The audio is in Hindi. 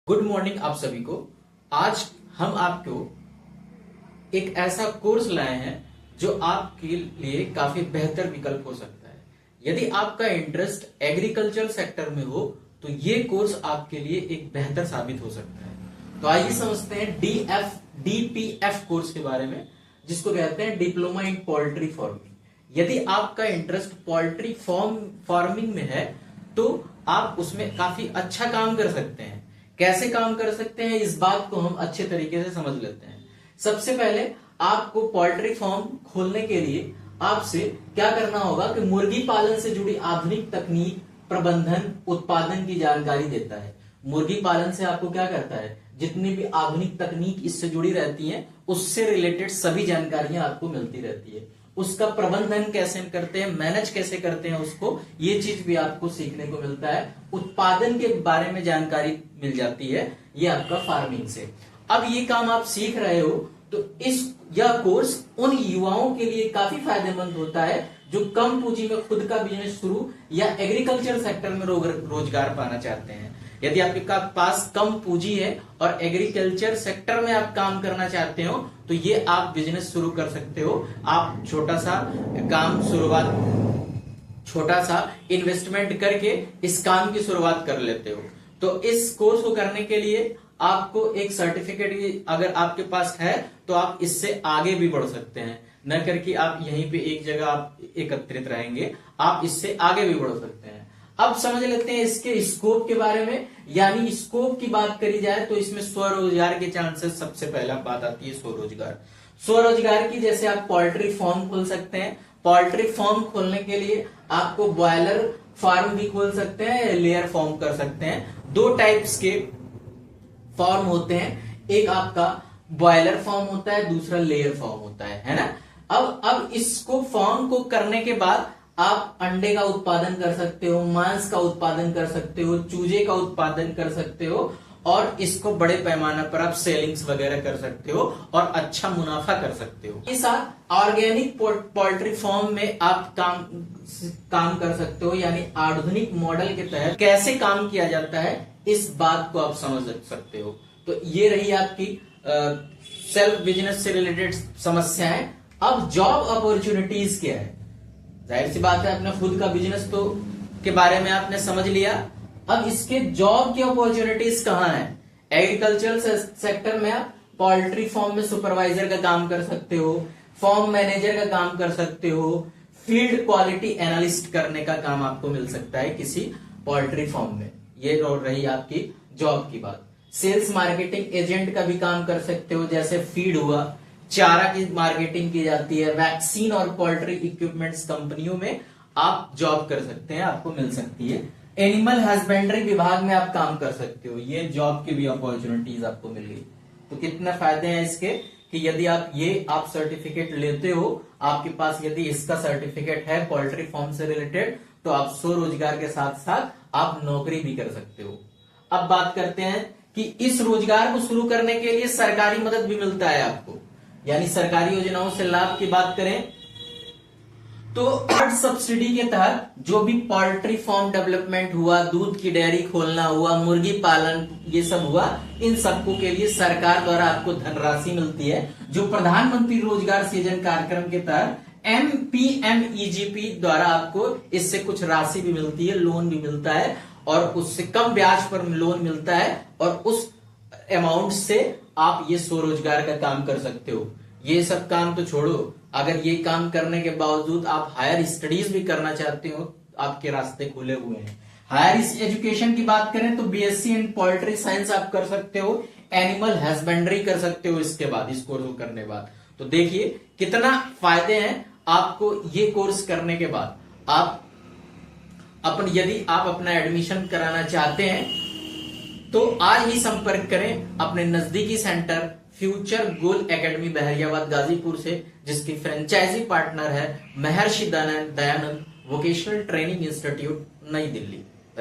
गुड मॉर्निंग आप सभी को। आज हम आपको एक ऐसा कोर्स लाए हैं जो आपके लिए काफी बेहतर विकल्प हो सकता है। यदि आपका इंटरेस्ट एग्रीकल्चर सेक्टर में हो तो ये कोर्स आपके लिए एक बेहतर साबित हो सकता है। तो आइए समझते हैं डीपीएफ कोर्स के बारे में, जिसको कहते हैं डिप्लोमा इन पोल्ट्री फार्मिंग। यदि आपका इंटरेस्ट पोल्ट्री फार्मिंग में है तो आप उसमें काफी अच्छा काम कर सकते हैं। कैसे काम कर सकते हैं इस बात को हम अच्छे तरीके से समझ लेते हैं। सबसे पहले आपको पोल्ट्री फार्म खोलने के लिए आपसे क्या करना होगा कि मुर्गी पालन से जुड़ी आधुनिक तकनीक, प्रबंधन, उत्पादन की जानकारी देता है। मुर्गी पालन से आपको क्या करता है, जितनी भी आधुनिक तकनीक इससे जुड़ी रहती है उससे रिलेटेड सभी जानकारियां आपको मिलती रहती है। उसका प्रबंधन कैसे करते हैं, मैनेज कैसे करते हैं उसको, ये चीज भी आपको सीखने को मिलता है। उत्पादन के बारे में जानकारी मिल जाती है ये आपका फार्मिंग से। अब ये काम आप सीख रहे हो तो यह कोर्स उन युवाओं के लिए काफी फायदेमंद होता है जो कम पूंजी में खुद का बिजनेस शुरू या एग्रीकल्चर सेक्टर में रोजगार पाना चाहते हैं। यदि आपके पास कम पूंजी है और एग्रीकल्चर सेक्टर में आप काम करना चाहते हो तो ये आप बिजनेस शुरू कर सकते हो। आप छोटा सा इन्वेस्टमेंट करके इस काम की शुरुआत कर लेते हो। तो इस कोर्स को करने के लिए आपको एक सर्टिफिकेट अगर आपके पास है तो आप इससे आगे भी बढ़ सकते हैं, न करके आप यहीं पे एक जगह आप एकत्रित रहेंगे, आप इससे आगे भी बढ़ सकते हैं। अब समझ लेते हैं इसके स्कोप के बारे में। यानी स्कोप की बात करी जाए तो इसमें स्वरोजगार के चांसेस सबसे पहला बात आती है स्वरोजगार की। जैसे आप पोल्ट्री फार्म खोल सकते हैं। पोल्ट्री फार्म खोलने के लिए आपको बॉयलर फार्म भी खोल सकते हैं, लेयर फार्म कर सकते हैं। दो टाइप्स के फार्म होते हैं, एक आपका बॉयलर फार्म होता है, दूसरा लेयर फार्म होता है ना। अब इसको फार्म को करने के बाद आप अंडे का उत्पादन कर सकते हो, मांस का उत्पादन कर सकते हो, चूजे का उत्पादन कर सकते हो और इसको बड़े पैमाने पर आप सेलिंग्स वगैरह कर सकते हो और अच्छा मुनाफा कर सकते हो। इस ऑर्गेनिक पोल्ट्री फार्म में आप काम कर सकते हो। यानी आधुनिक मॉडल के तहत कैसे काम किया जाता है इस बात को आप समझ सकते हो। तो ये रही आपकी सेल्फ बिजनेस से रिलेटेड समस्याएं। अब जॉब अपॉर्चुनिटीज क्या है, जाहिर सी बात है अपना खुद का बिजनेस तो के बारे में आपने समझ लिया। अब इसके जॉब की अपॉर्चुनिटीज कहाँ है। एग्रीकल्चर सेक्टर में आप पोल्ट्री फार्म में सुपरवाइजर का काम कर सकते हो, फार्म मैनेजर का काम कर सकते हो, फील्ड क्वालिटी एनालिस्ट करने का काम आपको मिल सकता है किसी पोल्ट्री फार्म में। ये रही आपकी जॉब की बात। सेल्स मार्केटिंग एजेंट का भी काम कर सकते हो, जैसे फीड हुआ, चारा की मार्केटिंग की जाती है, वैक्सीन और पोल्ट्री इक्विपमेंट्स कंपनियों में आप जॉब कर सकते हैं, आपको मिल सकती है। एनिमल हस्बेंड्री विभाग में आप काम कर सकते हो, ये जॉब की भी अपॉर्चुनिटीज आपको मिल गई। तो कितने फायदे हैं इसके कि यदि आप सर्टिफिकेट लेते हो, आपके पास यदि इसका सर्टिफिकेट है पोल्ट्री फार्म से रिलेटेड, तो आप स्वरोजगार के साथ साथ आप नौकरी भी कर सकते हो। अब बात करते हैं कि इस रोजगार को शुरू करने के लिए सरकारी मदद भी मिलता है आपको। यानी सरकारी योजनाओं से लाभ की बात करें तो सब्सिडी के तहत जो भी पोल्ट्री फार्म डेवलपमेंट हुआ, दूध की डेयरी खोलना हुआ, मुर्गी पालन, ये सब हुआ, इन सबको के लिए सरकार द्वारा आपको धनराशि मिलती है, जो प्रधानमंत्री रोजगार सृजन कार्यक्रम के तहत MPMEGP द्वारा आपको इससे कुछ राशि भी मिलती है, लोन भी मिलता है और उससे कम ब्याज पर लोन मिलता है और उस अमाउंट से आप ये स्वरोजगार का काम कर सकते हो। ये सब काम तो छोड़ो, अगर ये काम करने के बावजूद आप हायर स्टडीज भी करना चाहते हो, आपके रास्ते खुले हुए हैं। हायर एजुकेशन की बात करें तो BSc इन पोल्ट्री साइंस आप कर सकते हो, एनिमल हस्बेंड्री कर सकते हो इसके बाद, इस कोर्स को करने के बाद। तो देखिए कितना फायदे हैं आपको ये कोर्स करने के बाद। यदि आप अपना एडमिशन कराना चाहते हैं तो आज ही संपर्क करें अपने नजदीकी centre future goal academy Bahariyabad Ghazipur से, जिसकी फ्रेंचाइजी पार्टनर है Maharshi Dayanand vocational training institute, नई दिल्ली।